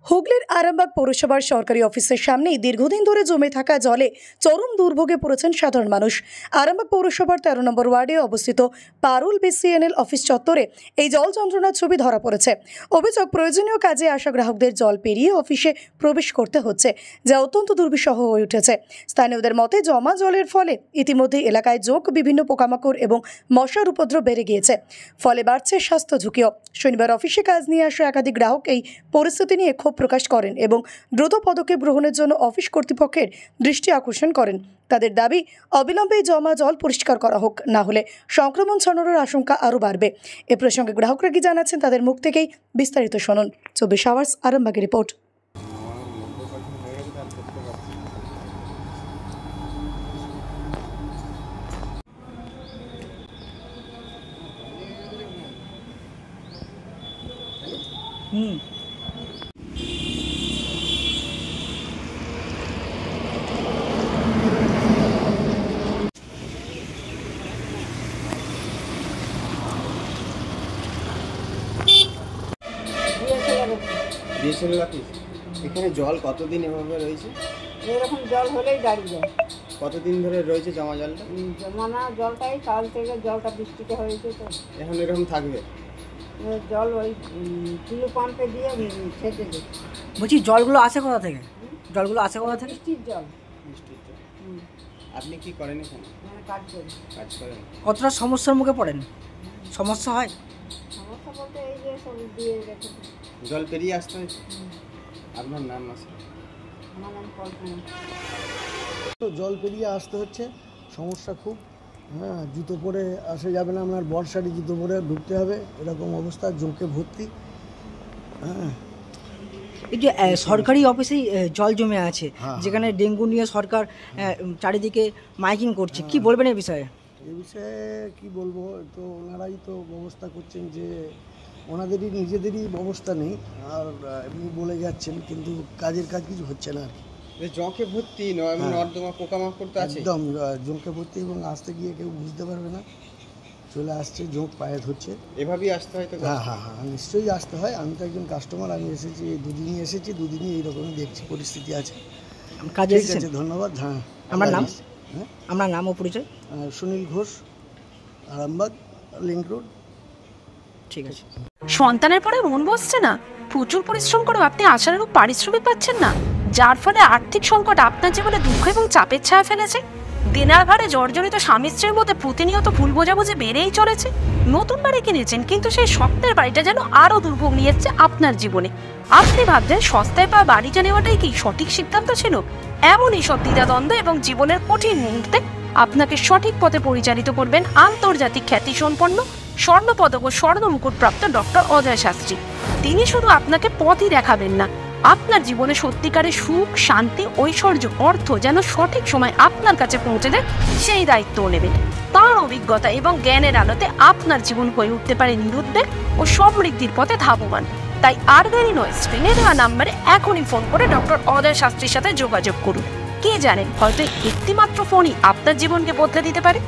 হুগলির আরামবাগ পৌরসভার সরকারি অফিসের সামনেই দীর্ঘদিন ধরে জমে থাকা জলে চরম দুর্ভোগে পড়েছেন সাধারণ মানুষ। আরামবাগ পৌরসভার 13 নম্বর ওয়ার্ডে অবস্থিত পারুল বিসিএনএল অফিস চত্বরে এই জল যন্ত্রণার ছবি ধরা পড়েছে। অভিযোগ, প্রয়োজনীয় কাজে আসা গ্রাহকদের জল পেরিয়ে অফিসে প্রবেশ করতে হচ্ছে, যা অত্যন্ত দুর্বিষহ হয়ে উঠেছে। স্থানীয়দের মতে, জমা জলের ফলে ইতিমধ্যে এলাকায় যোগ বিভিন্ন পোকামাকড় এবং মশার উপদ্রব বেড়ে গিয়েছে, ফলে বাড়ছে স্বাস্থ্য ঝুঁকিও। শনিবার অফিসে কাজ নিয়ে আসা একাধিক গ্রাহক এই পরিস্থিতি নিয়ে ক্ষোভ প্রকাশ করেন এবং দ্রুত পদক্ষেপ গ্রহণের জন্য অফিস কর্তৃপক্ষের দৃষ্টি আকর্ষণ করেন। তাদের দাবি, অবিলম্বে জমা জল পরিষ্কার করা হোক, না হলে সংক্রমণ ছড়ানোর আশঙ্কা আরও বাড়বে। এ প্রসঙ্গে গ্রাহকরা কি জানাচ্ছেন তাদের মুখ থেকেই বিস্তারিত শুনুন। 24 আওয়ার্স আরামবাগের রিপোর্ট। এখানে জল কতদিন এভাবে রয়েছে? এরকম জল হলেই দাঁড়িয়ে যায়। কতদিন ধরে রয়েছে জমা জলটা? জমা না, জলটাই কাল থেকে জলটা বৃষ্টিতে হয়েছে, তো এখন এরকম থাকবে? জল ওই টুলু পাম্পে দিয়ে ছেঁচে দিই। বলছি, জলগুলো আসে কোথা থেকে? জলগুলো আসে কোথা থেকে? বৃষ্টির জল। বৃষ্টির জল। আপনি কি করেন এখানে? কাজ করি। কাজ করেন। কতটা সমস্যার মুখে পড়েন? সমস্যা হয়? সমস্যা বলতে এই যে সব দিয়ে রেখেছে। জল পেরিয়ে আসতে হয়েছে? আপনার নাম আছে? আমার নাম কল্পনা। তো জল পেরিয়ে আসতে হচ্ছে, সমস্যা খুব। জুতো পরে আসা যাবে না, আপনার বর্ষারি জুতো পরে ঢুকতে হবে, এরকম অবস্থা, জোঁকে ভর্তি। এই যে সরকারি অফিসেই জল জমে আছে, যেখানে ডেঙ্গু নিয়ে সরকার চারিদিকে মাইকিং করছে, কি বলবেন এই বিষয়ে? এই বিষয়ে কি বলবো, তো ওনারাই তো ব্যবস্থা করছেন, যে ওনাদেরই নিজেদেরই ব্যবস্থা নেই, আর এমনি বলে যাচ্ছেন, কিন্তু কাজের কাজ কিছু হচ্ছে না আর কি। জোঁকে ভর্তি নর্দমা পোকামাকড় তো আছে একদম, জোঁকে ভর্তি, এবং আসতে গিয়ে কেউ বুঝতে পারবে না, চলে আসছে, জোঁক পায়ে ধরছে। এভাবেই আসতে হয় তো? হ্যাঁ, নিশ্চয়ই আসতে হয়। আমি তো একজন কাস্টমার, আমি এসেছি দুদিনই এসেছি, দুদিনই এইরকমই দেখছি পরিস্থিতি আছে। কাজে ঠিক আছে, ধন্যবাদ। হ্যাঁ, আমার নাম ও পরিচয়? Sunil Ghosh, Arambagh link road. ঠিক আছে। সন্তানের পরে মন বসছে না, প্রচুর পরিশ্রম করেও আপনি আশানুরূপ পারিশ্রমিক পাচ্ছেন না, যার ফলে আর্থিক সংকট আপনার জীবনে দুঃখ এবং চাপের ছায়া ফেলেছে। দেনার ভারে জর্জরিত স্বামী স্ত্রীর মধ্যে প্রতিনিয়ত ভুল বোঝাবুঝি বেড়েই চলেছে। নতুন বাড়ি কিনেছেন, কিন্তু সেই স্বপ্নের বাড়িটা যেন আরও দুর্ভোগ নিয়ে এসছে আপনার জীবনে। আপনি ভাবছেন সস্তায় পাওয়া বাড়িটা নেওয়াটাই কি সঠিক সিদ্ধান্ত ছিল? এমনই সব দ্বিধাদ্বন্দ্ব এবং জীবনের কঠিন মুহূর্তে আপনাকে সঠিক পথে পরিচালিত করবেন আন্তর্জাতিক খ্যাতিসম্পন্ন স্বর্ণপদক ও স্বর্ণ মুকুটপ্রাপ্ত ডক্টর অজয় শাস্ত্রী। তিনি শুধু আপনাকে পথই দেখাবেন না, আপনার জীবনে সত্যিকারের সুখ, শান্তি, ঐশ্বর্য, অর্থ যেন সঠিক সময় আপনার কাছে পৌঁছে দেয়, সেই দায়িত্বও নেবেন। তাঁর অভিজ্ঞতা এবং জ্ঞানের আলোতে আপনার জীবন হয়ে উঠতে পারে নিরুদ্বেগ ও সমৃদ্ধির পথে ধাবমান। তাই আর দেরি নয়, স্ক্রিনে দেওয়া নাম্বারে এখনই ফোন করে ডক্টর অজয় শাস্ত্রীর সাথে যোগাযোগ করুন। কে জানেন, হয়তো একটি মাত্র ফোনই আপনার জীবনকে বদলে দিতে পারে।